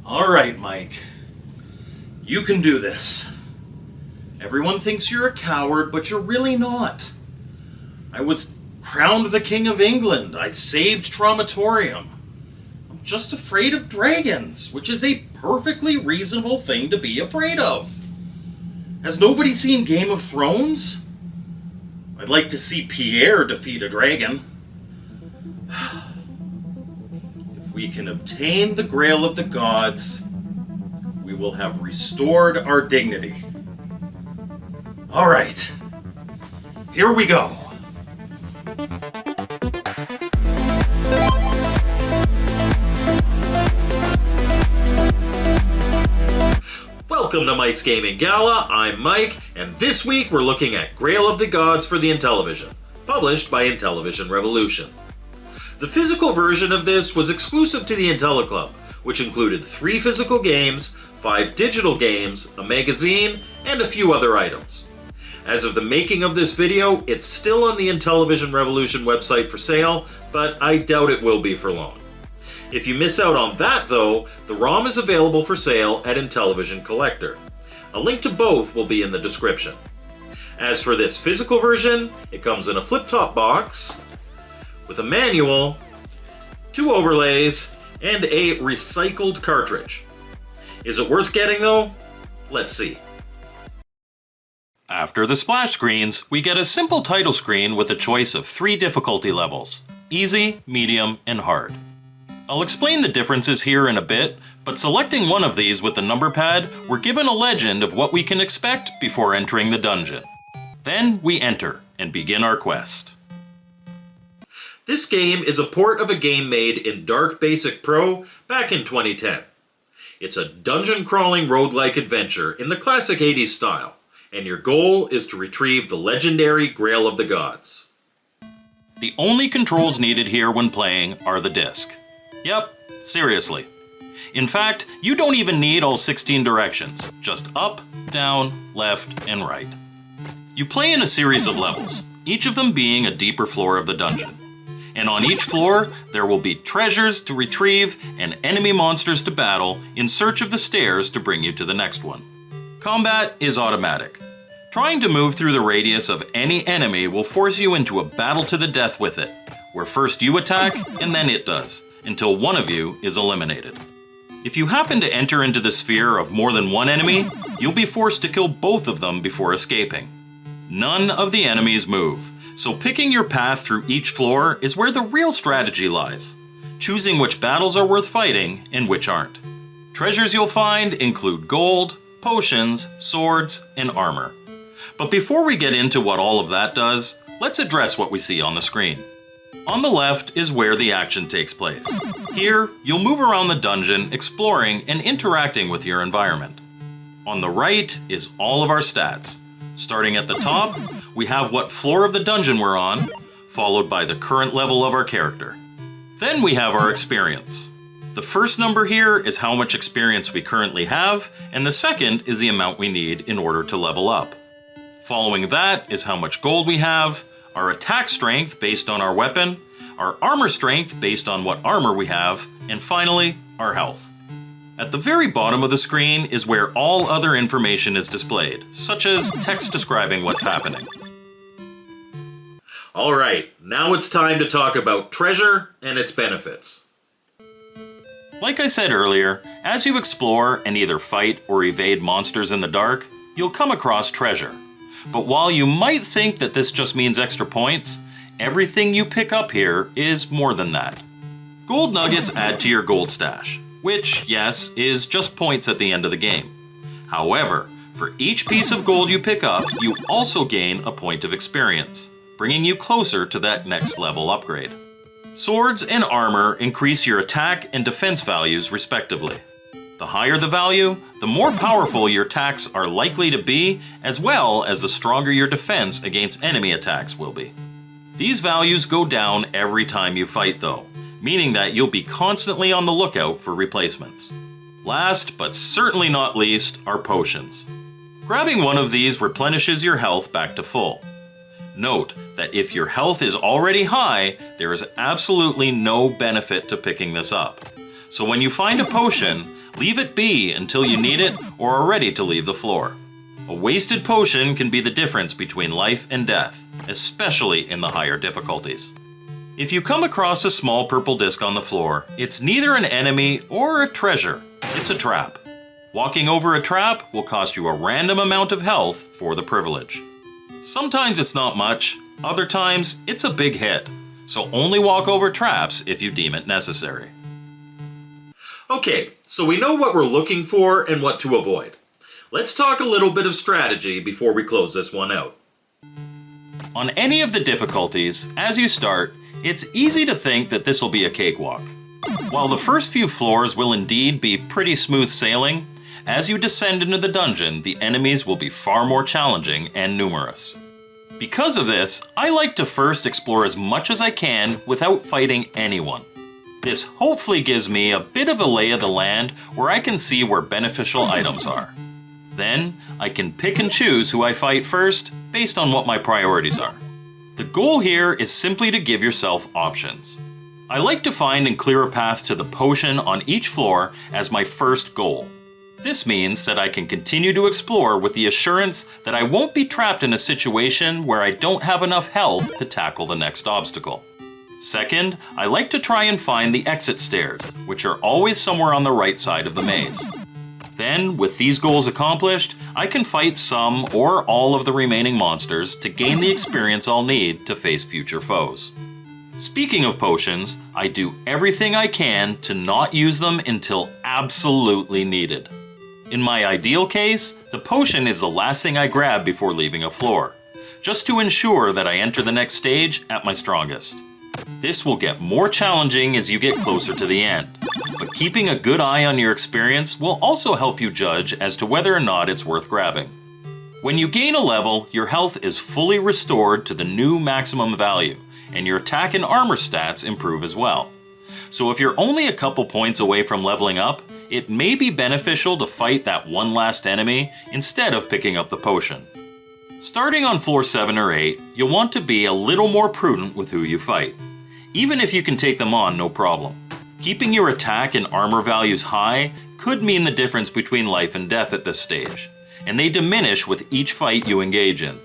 Alright, Mike. You can do this. Everyone thinks you're a coward, but you're really not. I was crowned the King of England. I saved Traumatorium. I'm just afraid of dragons, which is a perfectly reasonable thing to be afraid of. Has nobody seen Game of Thrones? I'd like to see Pierre defeat a dragon. If we can obtain the Grail of the Gods, we will have restored our dignity. All right, here we go. Welcome to Mike's Gaming Gala. I'm Mike, and this week we're looking at Grail of the Gods for the Intellivision, published by Intellivision Revolution. The physical version of this was exclusive to the IntelliClub, which included 3 physical games, 5 digital games, a magazine, and a few other items. As of the making of this video, it's still on the Intellivision Revolution website for sale, but I doubt it will be for long. If you miss out on that though, the ROM is available for sale at Intellivision Collector. A link to both will be in the description. As for this physical version, it comes in a flip-top box, with a manual, 2 overlays, and a recycled cartridge. Is it worth getting though? Let's see. After the splash screens, we get a simple title screen with a choice of 3 difficulty levels: easy, medium, and hard. I'll explain the differences here in a bit, but selecting one of these with the number pad, we're given a legend of what we can expect before entering the dungeon. Then we enter and begin our quest. This game is a port of a game made in Dark Basic Pro back in 2010. It's a dungeon-crawling roguelike adventure in the classic 80s style, and your goal is to retrieve the legendary Grail of the Gods. The only controls needed here when playing are the disc. Yep, seriously. In fact, you don't even need all 16 directions, just up, down, left, and right. You play in a series of levels, each of them being a deeper floor of the dungeon. And on each floor, there will be treasures to retrieve and enemy monsters to battle in search of the stairs to bring you to the next one. Combat is automatic. Trying to move through the radius of any enemy will force you into a battle to the death with it, where first you attack and then it does, until one of you is eliminated. If you happen to enter into the sphere of more than one enemy, you'll be forced to kill both of them before escaping. None of the enemies move, so picking your path through each floor is where the real strategy lies, choosing which battles are worth fighting and which aren't. Treasures you'll find include gold, potions, swords, and armor. But before we get into what all of that does, let's address what we see on the screen. On the left is where the action takes place. Here, you'll move around the dungeon, exploring and interacting with your environment. On the right is all of our stats. Starting at the top, we have what floor of the dungeon we're on, followed by the current level of our character. Then we have our experience. The first number here is how much experience we currently have, and the second is the amount we need in order to level up. Following that is how much gold we have, our attack strength based on our weapon, our armor strength based on what armor we have, and finally, our health. At the very bottom of the screen is where all other information is displayed, such as text describing what's happening. Alright, now it's time to talk about treasure and its benefits. Like I said earlier, as you explore and either fight or evade monsters in the dark, you'll come across treasure. But while you might think that this just means extra points, everything you pick up here is more than that. Gold nuggets add to your gold stash, which, yes, is just points at the end of the game. However, for each piece of gold you pick up, you also gain a point of experience, bringing you closer to that next level upgrade. Swords and armor increase your attack and defense values respectively. The higher the value, the more powerful your attacks are likely to be, as well as the stronger your defense against enemy attacks will be. These values go down every time you fight though, meaning that you'll be constantly on the lookout for replacements. Last, but certainly not least, are potions. Grabbing one of these replenishes your health back to full. Note that if your health is already high, there is absolutely no benefit to picking this up. So when you find a potion, Leave it be until you need it or are ready to leave the floor. A wasted potion can be the difference between life and death, especially in the higher difficulties. If you come across a small purple disc on the floor, it's neither an enemy or a treasure, it's a trap. Walking over a trap will cost you a random amount of health for the privilege. Sometimes it's not much, other times it's a big hit, so only walk over traps if you deem it necessary. Okay, so we know what we're looking for and what to avoid. Let's talk a little bit of strategy before we close this one out. On any of the difficulties, as you start, it's easy to think that this will be a cakewalk. While the first few floors will indeed be pretty smooth sailing, as you descend into the dungeon, the enemies will be far more challenging and numerous. Because of this, I like to first explore as much as I can without fighting anyone. This hopefully gives me a bit of a lay of the land where I can see where beneficial items are. Then, I can pick and choose who I fight first based on what my priorities are. The goal here is simply to give yourself options. I like to find and clear a path to the potion on each floor as my first goal. This means that I can continue to explore with the assurance that I won't be trapped in a situation where I don't have enough health to tackle the next obstacle. Second, I like to try and find the exit stairs, which are always somewhere on the right side of the maze. Then, with these goals accomplished, I can fight some or all of the remaining monsters to gain the experience I'll need to face future foes. Speaking of potions, I do everything I can to not use them until absolutely needed. In my ideal case, the potion is the last thing I grab before leaving a floor, just to ensure that I enter the next stage at my strongest. This will get more challenging as you get closer to the end, but keeping a good eye on your experience will also help you judge as to whether or not it's worth grabbing. When you gain a level, your health is fully restored to the new maximum value, and your attack and armor stats improve as well. So if you're only a couple points away from leveling up, it may be beneficial to fight that one last enemy instead of picking up the potion. Starting on floor 7 or 8, you'll want to be a little more prudent with who you fight. Even if you can take them on, no problem. Keeping your attack and armor values high could mean the difference between life and death at this stage, and they diminish with each fight you engage in.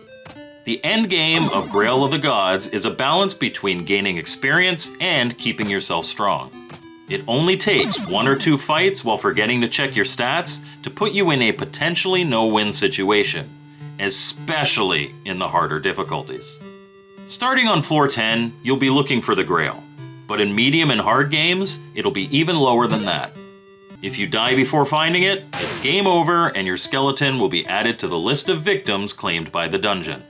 The end game of Grail of the Gods is a balance between gaining experience and keeping yourself strong. It only takes 1 or 2 fights while forgetting to check your stats to put you in a potentially no-win situation, especially in the harder difficulties. Starting on floor 10, you'll be looking for the Grail, but in medium and hard games, it'll be even lower than that. If you die before finding it, it's game over and your skeleton will be added to the list of victims claimed by the dungeon.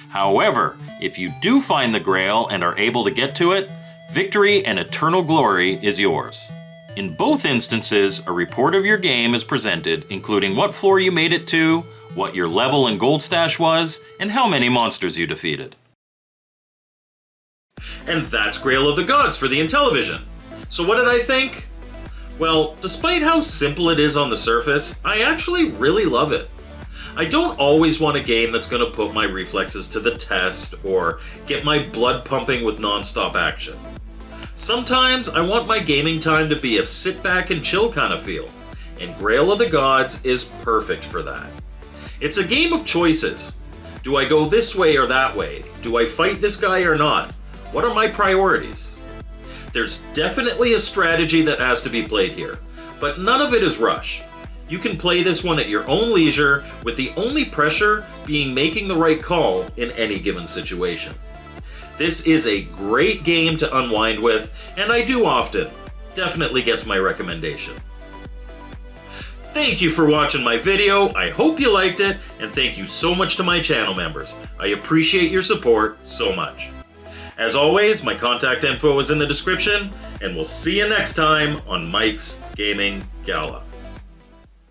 However, if you do find the Grail and are able to get to it, victory and eternal glory is yours. In both instances, a report of your game is presented, including what floor you made it to, what your level and gold stash was, and how many monsters you defeated. And that's Grail of the Gods for the Intellivision. So what did I think? Well, despite how simple it is on the surface, I actually really love it. I don't always want a game that's going to put my reflexes to the test or get my blood pumping with non-stop action. Sometimes I want my gaming time to be a sit back and chill kind of feel, and Grail of the Gods is perfect for that. It's a game of choices. Do I go this way or that way? Do I fight this guy or not? What are my priorities? There's definitely a strategy that has to be played here, but none of it is rush. You can play this one at your own leisure, with the only pressure being making the right call in any given situation. This is a great game to unwind with, and I do often. Definitely gets my recommendation. Thank you for watching my video, I hope you liked it, and thank you so much to my channel members. I appreciate your support so much. As always, my contact info is in the description, and we'll see you next time on Mike's Gaming Gala.